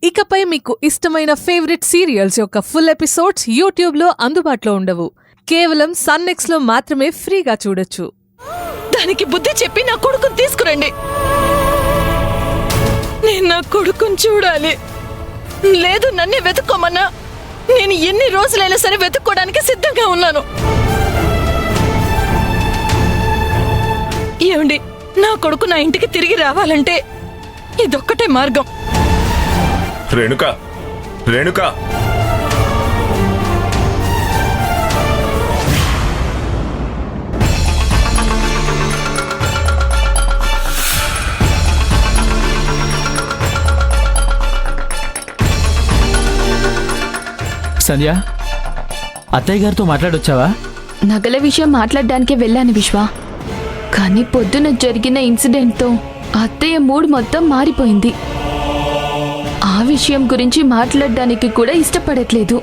ఇకపై మీకు ఇష్టమైన ఫేవరెట్ సీరియల్స్ యొక్క ఫుల్ ఎపిసోడ్స్ యూట్యూబ్లో అందుబాటులో ఉండవు. కేవలం సన్నెక్స్లో మాత్రమే ఫ్రీగా చూడొచ్చు. దానికి బుద్ధి చెప్పి నా కొడుకుని తీసుకురండి. నేను నా కొడుకుని చూడాలి. లేదు నన్నే వెతుక్కోమన్నా నేను ఎన్ని రోజులైనా సరే వెతుక్కోవడానికి సిద్ధంగా ఉన్నాను. ఏమండి, నా కొడుకు నా ఇంటికి తిరిగి రావాలంటే ఇదొక్కటే మార్గం. రేణుక, రేణుక, సంధ్య, అత్తయ్య గారితో మాట్లాడొచ్చావా? నగల విషయం మాట్లాడడానికే వెళ్ళాను విశ్వ. కానీ పొద్దున జరిగిన ఇన్సిడెంట్తో అత్తయ్య మూడ్ మొత్తం మారిపోయింది. ఆ విషయం గురించి మాట్లాడడానికి కూడా ఇష్టపడట్లేదు.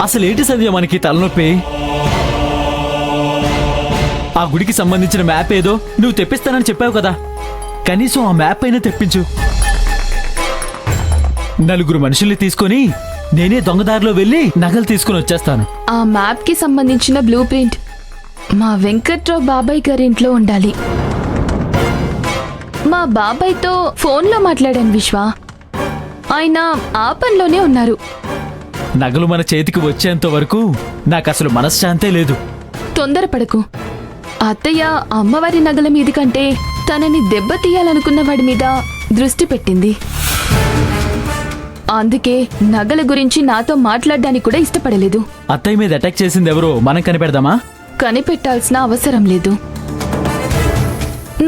అసలేంటి సంధ్య మనకి తలనొప్పి? ఆ గుడికి సంబంధించిన మ్యాప్ ఏదో నువ్వు తెప్పిస్తానని చెప్పావు కదా, కనీసం ఆ మ్యాప్ అయినా తెప్పించు. నలుగురు మనుషుల్ని తీసుకొని నేనే దొంగదారిలో వెళ్ళి నగలు తీసుకుని వచ్చేస్తాను. ఆ మ్యాప్ కి సంబంధించిన బ్లూ ప్రింట్ మా వెంకట్రావు బాబాయ్ గారి ఇంట్లో ఉండాలి. మా బాబాయ్తో ఫోన్లో మాట్లాడాను విశ్వ. ఆయన ఆ పనిలోనే ఉన్నారు. నగలు మన చేతికి వచ్చేంత వరకు నాకు అసలు మనశ్శాంతే లేదు. తొందరపడకు. అత్తయ్య అమ్మవారి నగల మీద కంటే తనని దెబ్బతీయాలనుకున్న వాడి మీద దృష్టి పెట్టింది. అందుకే నగల గురించి నాతో మాట్లాడడానికి కూడా ఇష్టపడలేదు. అత్తయ్య మీద అటాక్ చేసింది ఎవరో మనం కనిపెడదామా? కనిపెట్టాల్సిన అవసరం లేదు.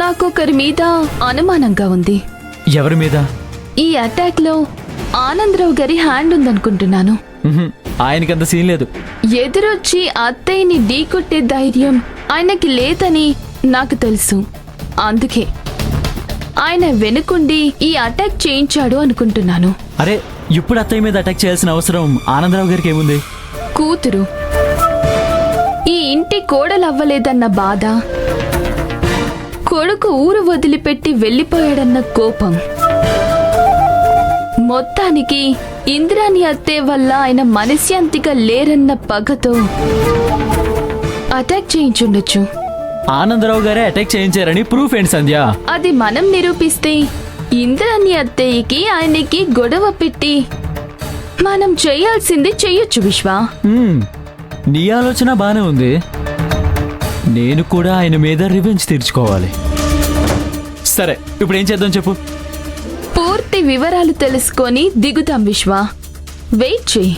నాకొకరి మీద అనుమానంగా ఉంది. ఎవరి మీద? ఈ అటాక్ లో ఆనందరావు గారి హ్యాండ్ ఉందనుకుంటున్నాను. ఆయనకంత సీన్ లేదు. ఎదురొచ్చి అత్తయ్యని ఢీకొట్టే ధైర్యం ఆయనకి లేదని నాకు తెలుసు. అందుకే ఆయన వెనుకుండి ఈ అటాక్ చేయించాడు అనుకుంటున్నాను. అరే, ఇప్పుడు అత్తయ్య మీద అటాక్ చేయాల్సిన అవసరం ఆనందరావు గారికి ఏముంది? కూతురు ఈ ఇంటి కోడలవ్వలేదన్న బాధ, కొడుకు ఊరు వదిలిపెట్టి వెళ్ళిపోయాడన్న కోపం, మొత్తానికి ఇంద్రాని అత్తే వల్ల ఆయన మనశ్శాంతిగా లేరన్న పగతో అటాక్ చేయించుండొచ్చు. ఆనందరావు గారే అటాక్ చేయించారని ప్రూఫ్ ఏంటి సంధ్య? అది మనం నిరూపిస్తే ఇంద్రాని అత్తయ్యకి ఆయనకి గొడవ పెట్టి మనం చేయాల్సింది చెయ్యొచ్చు విశ్వ. నీ ఆలోచన బానే ఉంది. నేను కూడా ఆయన మీద రివెంజ్ తీర్చుకోవాలి. సరే, ఇప్పుడు ఏం చేద్దాం చెప్పు. పూర్తి వివరాలు తెలుసుకొని దిగుతాం విశ్వ. వెయిట్ చెయ్యి.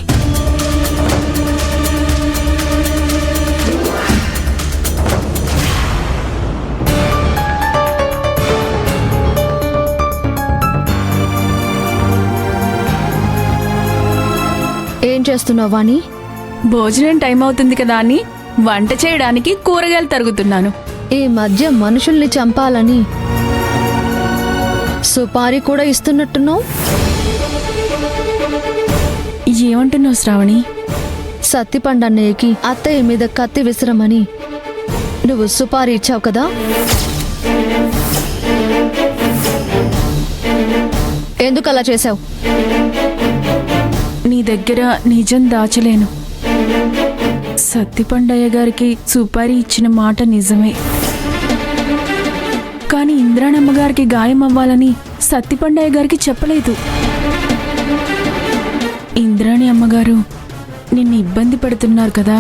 ఏం చేస్తున్నావు వాణి? భోజనం టైం అవుతుంది కదా అని వంట చేయడానికి కూరగాయలు తరుగుతున్నాను. ఈ మధ్య మనుషుల్ని చంపాలని సుపారీ కూడా ఇస్తున్నట్టున్నావు. ఏమంటున్నావు శ్రావణి? సత్తిపండన్నయ్యకి అత్తయ్య మీద కత్తి విసిరమని నువ్వు సుపారీ ఇచ్చావు కదా, ఎందుకు అలా చేశావు? నీ దగ్గర నిజం దాచలేను. సత్తిపండయ్య గారికి సుపారీ ఇచ్చిన మాట నిజమే. కానీ ఇంద్రాణమ్మ గారికి గాయం అవ్వాలని సత్తిపండయ్య గారికి చెప్పలేదు. ఇంద్రాణి అమ్మగారు నిన్ను ఇబ్బంది పెడుతున్నారు కదా,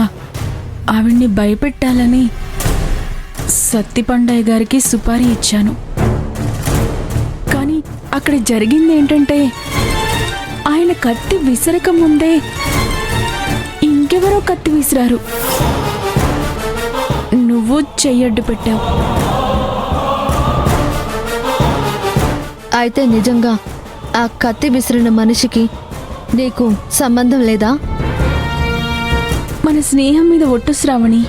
ఆవిడ్ని భయపెట్టాలని సత్తిపండయ్య గారికి సుపారీ ఇచ్చాను. కానీ అక్కడ జరిగింది ఏంటంటే, ఆయన కత్తి విసరక ముందే ఇంకెవరో కత్తి విసిరారు. నువ్వు చెయ్యడ్డు పెట్టావు. అయితే నిజంగా ఆ కత్తి విసిరిన మనిషికి నీకు సంబంధం లేదా? మన స్నేహం మీద ఒట్టు శ్రావణి.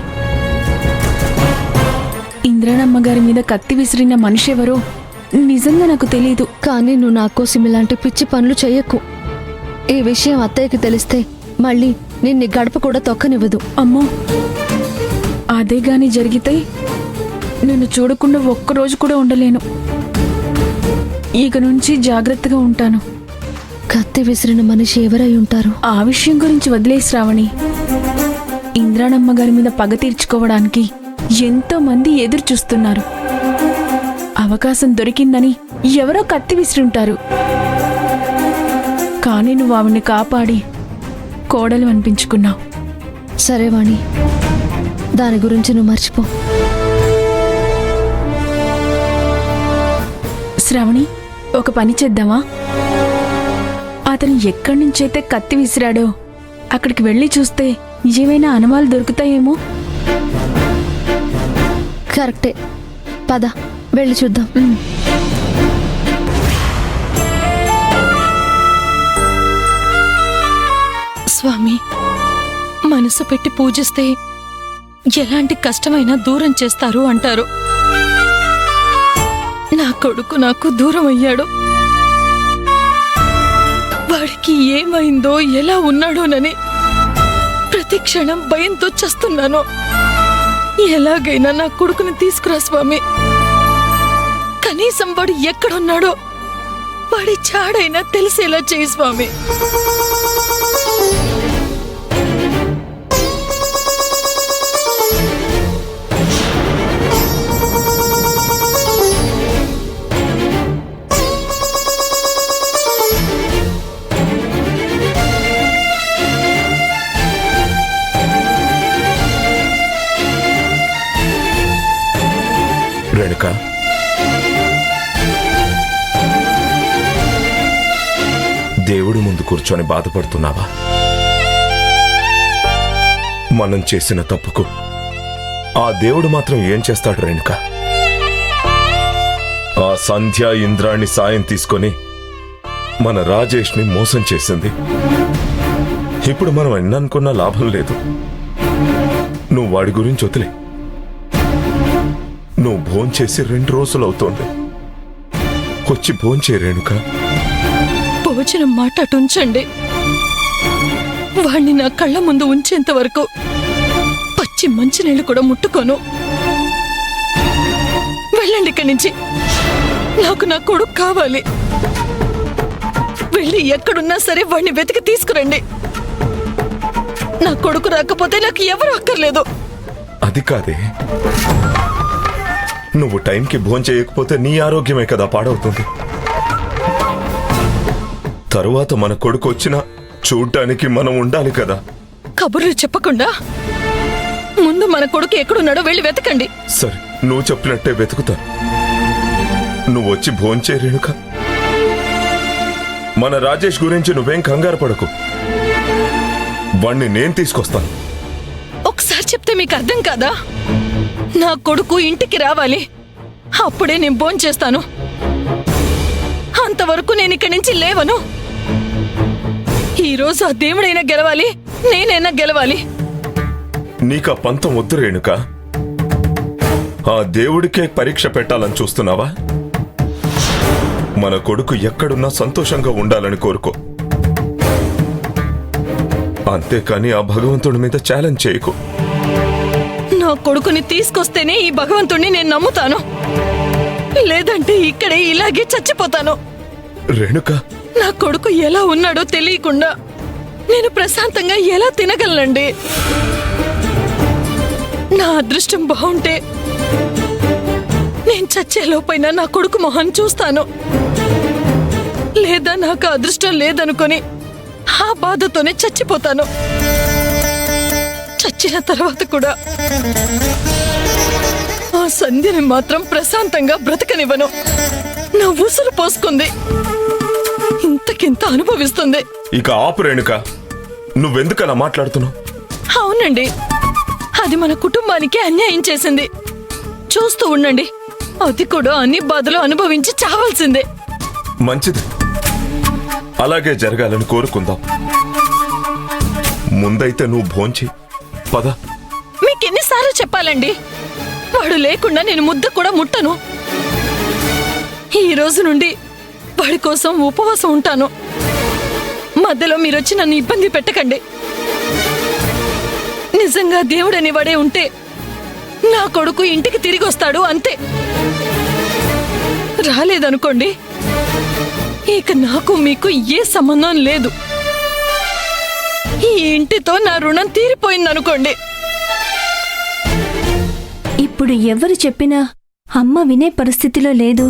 ఇంద్రాణమ్మ గారి మీద కత్తి విసిరిన మనిషి ఎవరో నిజంగా నాకు తెలీదు. కానీ నువ్వు నా కోసం ఇలాంటి పిచ్చి పనులు చెయ్యకు. ఈ విషయం అత్తయ్యకి తెలిస్తే మళ్ళీ నిన్ను గడప కూడా తొక్కనివ్వదు. అమ్మో, అదే గాని జరిగితే నిన్ను చూడకుండా ఒక్కరోజు కూడా ఉండలేను. ఇక నుంచి జాగ్రత్తగా ఉంటాను. కత్తి విసిరిన మనిషి ఎవరై ఉంటారు? ఆ విషయం గురించి వదిలే శ్రావణి. ఇంద్రాణమ్మ గారి మీద పగ తీర్చుకోవడానికి ఎంతో మంది ఎదురు చూస్తున్నారు. అవకాశం దొరికిందని ఎవరో కత్తి విసిరుంటారు. కానీ నువ్వు ఆవిడ్ని కాపాడి కోడలు అనిపించుకున్నావు. సరే వాణి, దాని గురించి నువ్వు మర్చిపో. శ్రావణి, ఒక పని చేద్దామా? అతను ఎక్కడి నుంచైతే కత్తి విసిరాడో అక్కడికి వెళ్ళి చూస్తే ఏమైనా అనుమానాలు దొరుకుతాయేమో. కరెక్టే, పద వెళ్ళి చూద్దాం. స్వామి, మనసు పెట్టి పూజిస్తే ఎలాంటి కష్టమైనా దూరం చేస్తారు అంటారు. నా కొడుకు నాకు దూరం అయ్యాడు. వాడికి ఏమైందో ఎలా ఉన్నాడోనని ప్రతి క్షణం భయంతో చస్తున్నాను. ఎలాగైనా నా కొడుకుని తీసుకురా స్వామి. కనీసం వాడు ఎక్కడున్నాడో వాడి చాడైనా తెలిసేలా చేయి స్వామి. రేణుక, దేవుడి ముందు కూర్చొని బాధపడుతున్నావా? మనం చేసిన తప్పుకు ఆ దేవుడు మాత్రం ఏం చేస్తాడు రేణుక? ఆ సంధ్య ఇంద్రాణి సాయం తీసుకొని మన రాజేష్ని మోసం చేసింది. ఇప్పుడు మనం ఎన్ననుకున్నా లాభం లేదు. నువ్వు వాడి గురించి వదిలే. నువ్వు భోంచేసి 2 రోజులవుతోంది. వచ్చి భోంచే రేణుక. భోజనం మాట అటుంచండి. వాణ్ణి నా కళ్ళ ముందు ఉంచేంత వరకు పచ్చి మంచినీళ్ళు కూడా ముట్టుకోను. వెళ్ళండి ఇక్కడి నుంచి. నాకు నా కొడుకు కావాలి. వెళ్ళి ఎక్కడున్నా సరే వాణ్ణి వెతికి తీసుకురండి. నా కొడుకు రాకపోతే నాకు ఎవరు అక్కర్లేదు. అది కాదే, నువ్వు టైంకి భోంచేయకపోతే నీ ఆరోగ్యమే కదా పాడవుతుంది. తరువాత మన కొడుకు వచ్చినా చూడ్డానికి మనం ఉండాలి కదా. కబుర్లు చెప్పకుండా ముందు మన కొడుకు ఎక్కడున్నాడో వెళ్ళి వెతకండి. సరే, నువ్వు చెప్పినట్టే వెతుకుతాను. నువ్వు వచ్చి భోంచే రేణుక. మన రాజేష్ గురించి నువ్వేం కంగారు పడకు. వాణ్ణి నేను తీసుకొస్తాను. ఒకసారి చెప్తే మీకు అర్థం కాదా? నా కొడుకు ఇంటికి రావాలి. అప్పుడే నేను భోంచేస్తాను. అంతవరకు నేను ఇక్కడి నుంచి లేవను. ఈరోజు ఆ దేవుడైనా గెలవాలి, నేనైనా గెలవాలి. నీకా పంతం వద్దు రేణుక. ఆ దేవుడికే పరీక్ష పెట్టాలని చూస్తున్నావా? మన కొడుకు ఎక్కడున్నా సంతోషంగా ఉండాలని కోరుకో. అంతేకాని ఆ భగవంతుడి మీద ఛాలెంజ్ చేయకు. నా కొడుకుని తీసుకొస్తేనే ఈ భగవంతుణ్ణి నేను నమ్ముతాను. లేదంటే ఇక్కడే ఇలాగే చచ్చిపోతాను. రేణుక, నా కొడుకు ఎలా ఉన్నాడో తెలియకుండా నేను ప్రశాంతంగా ఎలా తినగలనండి? నా అదృష్టం బాగుంటే నేను చచ్చేలోపైనా నా కొడుకు మొహం చూస్తాను. లేదా నాకు అదృష్టం లేదనుకొని ఆ బాధతోనే చచ్చిపోతాను. చచ్చిన తర్వాత కూడా ఆ సంధ్యని మాత్రం ప్రశాంతంగా బ్రతకనివ్వను. నా ఉసురు పోసుకుంది, ఇంతకింత అనుభవిస్తుంది. ఇక ఆపు రేణుక. నువ్వెందుకలా మాట్లాడుతున్నావు? అవునండి, అది మన కుటుంబానికి అన్యాయం చేసింది. చూస్తూ ఉండండి, అది కూడా అన్ని బాధలు అనుభవించి చావాల్సిందే. మంచిది, అలాగే జరగాలని కోరుకుందాం. ముందైతే నువ్వు భోంచి పద. మీకెన్నిసార్లు చెప్పాలండి? వాడు లేకుండా నేను ముద్ద కూడా ముట్టను. ఈ రోజు నుండి వాడి కోసం ఉపవాసం ఉంటాను. మధ్యలో మీరొచ్చి నన్ను ఇబ్బంది పెట్టకండి. నిజంగా దేవుడని వాడే ఉంటే నా కొడుకు ఇంటికి తిరిగి వస్తాడు, అంతే. రాలేదనుకోండి, ఇక నాకు మీకు ఏ సంబంధం లేదు. ఈ ఇంటితో నా రుణం తీరిపోయిందనుకోండి. ఇప్పుడు ఎవరు చెప్పినా అమ్మ వినే పరిస్థితిలో లేదు.